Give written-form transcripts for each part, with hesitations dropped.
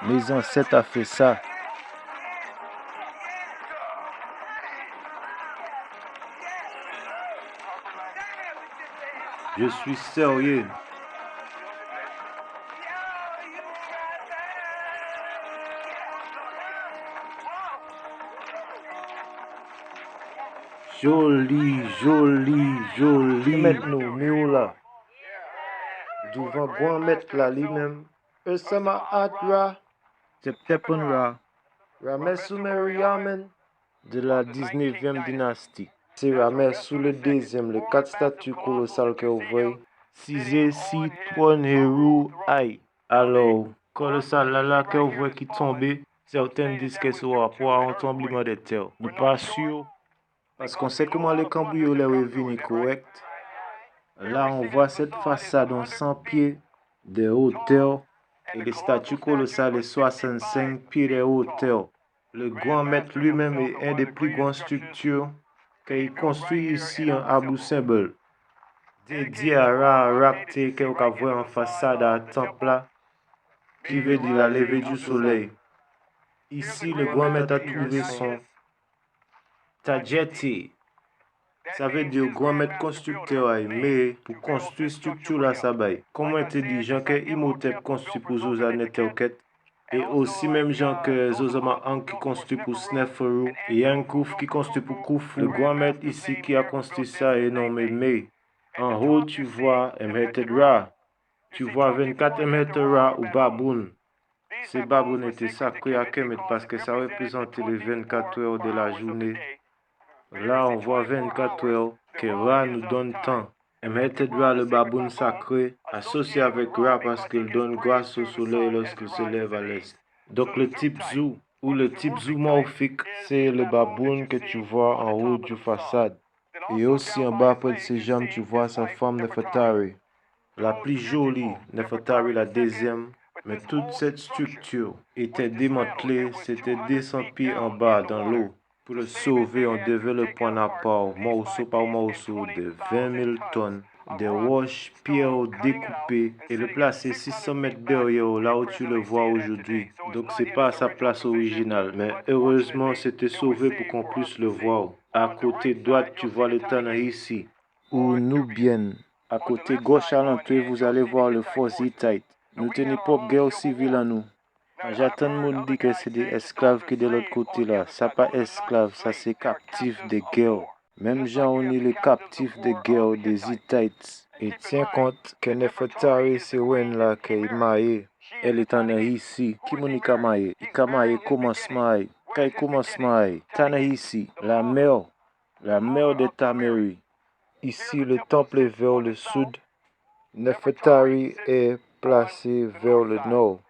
Mes ancêtres ont fait ça. Je suis sérieux. Joli, joli, joli. Maintenant, nous là. Devant grand maître là lui-même. Osama Atra. Septepenra. Ramessu Meriamen. De la 19e dynastie. C'est Ramessu le deuxième, le 4 statues colossales que vous voyez. 6 si trône héros aïe. Alors, colossal là que vous voyez qui tombait, certains disent que c'est rapport à un tremblement de terre. Nous pas sûr. Parce qu'on sait comment les cambrioleurs est venu correct. Là, on voit cette façade en 100 pieds de hauteur et les statues colossales de 65 pieds de hauteur. Le grand maître lui-même est un des plus grandes structures qu'il construit ici en Abu Simbel. Dédié à Ra-Rakte qu'on peut voir en façade à temple là, qui veut dire la levée du soleil. Ici, le grand maître a trouvé son Tajeté. Ça veut dire grand maître constructeur, mais pour construire structure là, ça baille. Comment intelligent que Imhotep construit pour Zosanet et aussi même gens que Zosama Ang qui construit pour Sneferu et Yankouf qui construit pour Khufu. Le grand maître ici qui a construit ça est nommé Mais. En haut, tu vois Mheted Ra. Tu vois 24 Mheted Ra ou Baboun. Ces Baboun étaient sacrés à Kemet parce que ça représentait les 24 heures de la journée. Là, on voit 24 heures que Ra nous donne temps. Mheted Ra, le baboun sacré, associé avec Ra parce qu'il donne grâce au soleil lorsqu'il se lève à l'est. Donc le type Zou, ou le type zoomorphique, c'est le baboun que tu vois en haut du façade. Et aussi en bas près de ses jambes, tu vois sa femme Nefertari. La plus jolie, Nefertari la deuxième. Mais toute cette structure était démantelée, c'était 200 pieds en bas dans l'eau. Pour le sauver, on devait le prendre à part, morceau par morceau, de 20 000 tonnes, des roches, pierres découpées, et le placer 600 mètres derrière là où tu le vois aujourd'hui. Donc c'est pas à sa place originale, mais heureusement c'était sauvé pour qu'on puisse le voir. À côté droite, tu vois le Tana ici, ou Nubienne. À côté gauche à l'entrée, vous allez voir le fort Hittite. Nous tenons pas guerre civile à nous. J'attends de me dire que c'est des esclaves qui sont de l'autre côté là. Ça pas esclaves, ça c'est captifs de guerre. Même gens on est les captifs de guerre des Hittites. Et tiens compte que Nefertari c'est Wen là qui est mariée. Elle est en ici. Qui m'a ka marié? Il ka marié commence marié. Quand il commence marié, t'en ici. La mère de Tameri. Ici le temple est vers le sud. Nefertari est placé vers le nord.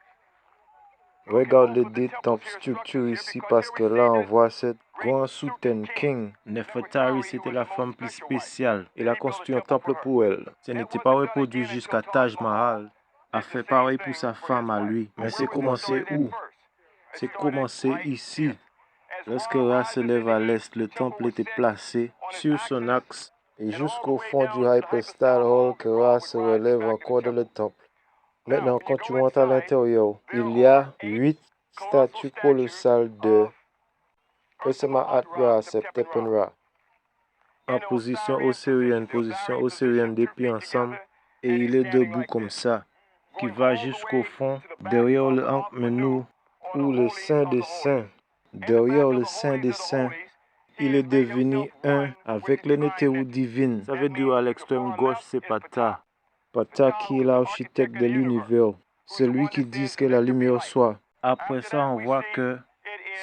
Regarde les deux temples structure ici parce que là on voit cette grande soutane king. Nefertari c'était la femme plus spéciale. Elle a construit un temple pour elle. Ce n'était pas reproduit jusqu'à Taj Mahal. A fait pareil pour sa femme à lui. Mais c'est commencé où? C'est commencé ici. Lorsque Ra se lève à l'est, le temple était placé sur son axe et jusqu'au fond du Hypostyle Hall que Ra se relève encore dans le temple. Maintenant, quand tu rentres à l'intérieur, il y a 8 statues colossales de Osama Atra Septepenra en position osirienne des pieds ensemble, et il est debout comme ça, qui va jusqu'au fond, derrière le Ankh Menou ou le Saint des Saints. Derrière le Saint des Saints, il est devenu un avec l'Néthéou divine. Ça veut dire à l'extrême gauche, c'est Ptah. Ptah qui est l'architecte de l'univers, celui qui dit que la lumière soit. Après ça, on voit que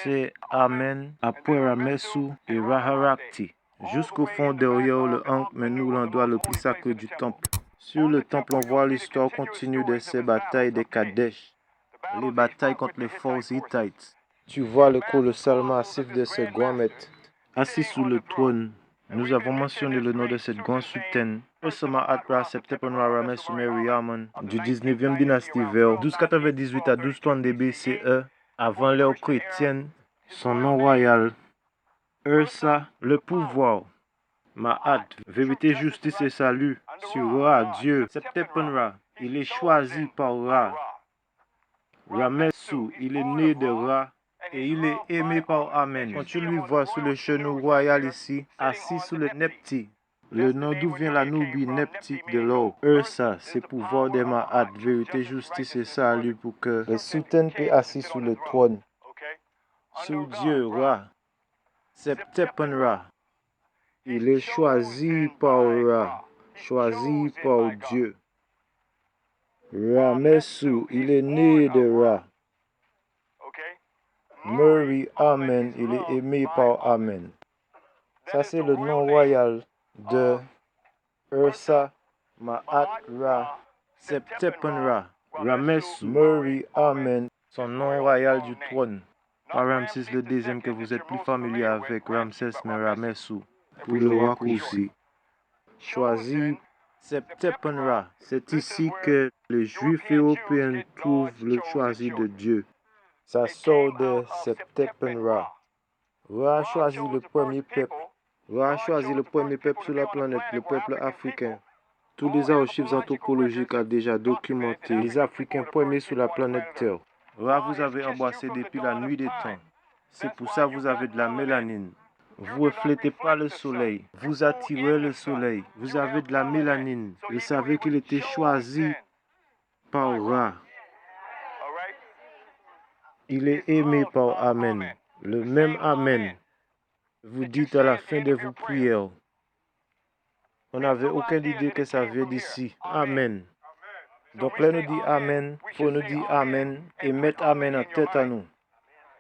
c'est Amen, après Ramessu et Raharakti. Jusqu'au fond derrière le Ankh Menou, l'endroit le plus sacré du temple. Sur le temple, on voit l'histoire continue de ces batailles des Kadesh, les batailles contre les forces Hittites. Tu vois le colossal massif de ce grand maître. Assis sous le trône, nous avons mentionné le nom de cette grande soutane, Osama Atra Septepenra Ramessu Meriamen, du 19e dynastie vers 1298 à 1232 BCE, avant l'ère chrétienne. Son nom royal, Ursa, le pouvoir, Ma'at, vérité, justice et salut, sur Ra, Dieu, Septepenra, il est choisi par Ra. Ramessou, il est né de Ra et il est aimé par Amen. Quand tu lui vois sous le genou royal ici, assis sous le Nepti, le nom d'où vient la Nubie Nepti de l'eau. Ursa, c'est pouvoir des Ma'at, vérité, justice et salut pour que le soutien peut assis sous le trône. Sous Dieu, Ra, Septepen Ra. Il est choisi par Ra, choisi par Dieu. Ramessou, il est né de Ra. Murray, Amen, il est aimé par Amen. Ça, c'est le nom royal de Ursa, Ma'at Ra, Septepen Ra. Ramessou, Murray, Amen, son nom royal du trône. Pas Ramsès le deuxième que vous êtes plus familier avec Ramsès, mais Ramessou, pour le raccourci. Choisi Septepen Ra. C'est ici que les Juifs européens trouvent le choisi de Dieu. Ça sort de Septepen Ra. Ra a choisi le premier peuple. Ra a choisi le premier peuple sur la planète, le peuple africain. Tous les archives anthropologiques ont déjà documenté les Africains premiers sur la planète Terre. Ra vous avez embrassé depuis la nuit des temps. C'est pour ça que vous avez de la mélanine. Vous reflétez pas le soleil. Vous attirez le soleil. Vous avez de la mélanine. Vous savez qu'il était choisi par Ra. Il est aimé par Amen. Le même Amen. Vous dites à la fin de vos prières. On n'avait aucune idée que ça vient d'ici. Amen. Donc là, nous dit Amen. Il faut nous dire Amen et mettre Amen en tête à nous.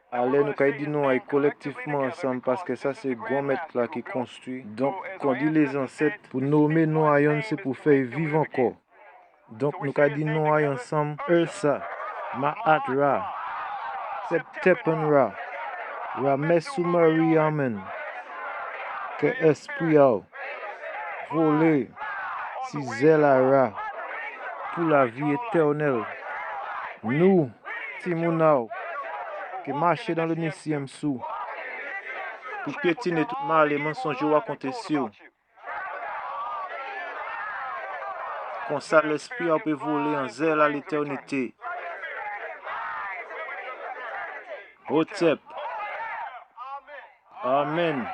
Allez, nous avons dit nous collectivement ensemble parce que ça, c'est grand maître là qui construit. Donc, quand on dit les ancêtres, pour nommer nous aïons, c'est pour faire vivre encore. Donc, nous avons dit nous aïons ensemble. Ursa, Ma'at Ra, Septepen Ra, Ramessou Murray, Amen. Que esprit a volé, si zèle à Ra, pour la vie éternelle. Nous, Timounao, qui marchons dans le 9e sous, pour piétiner tout mal et mensonges racontés sur. Comme ça, l'esprit a pu voler en zèle à l'éternité. Hotep. Amen.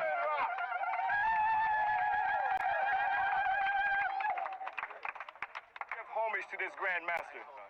Give homage to this Grand Master.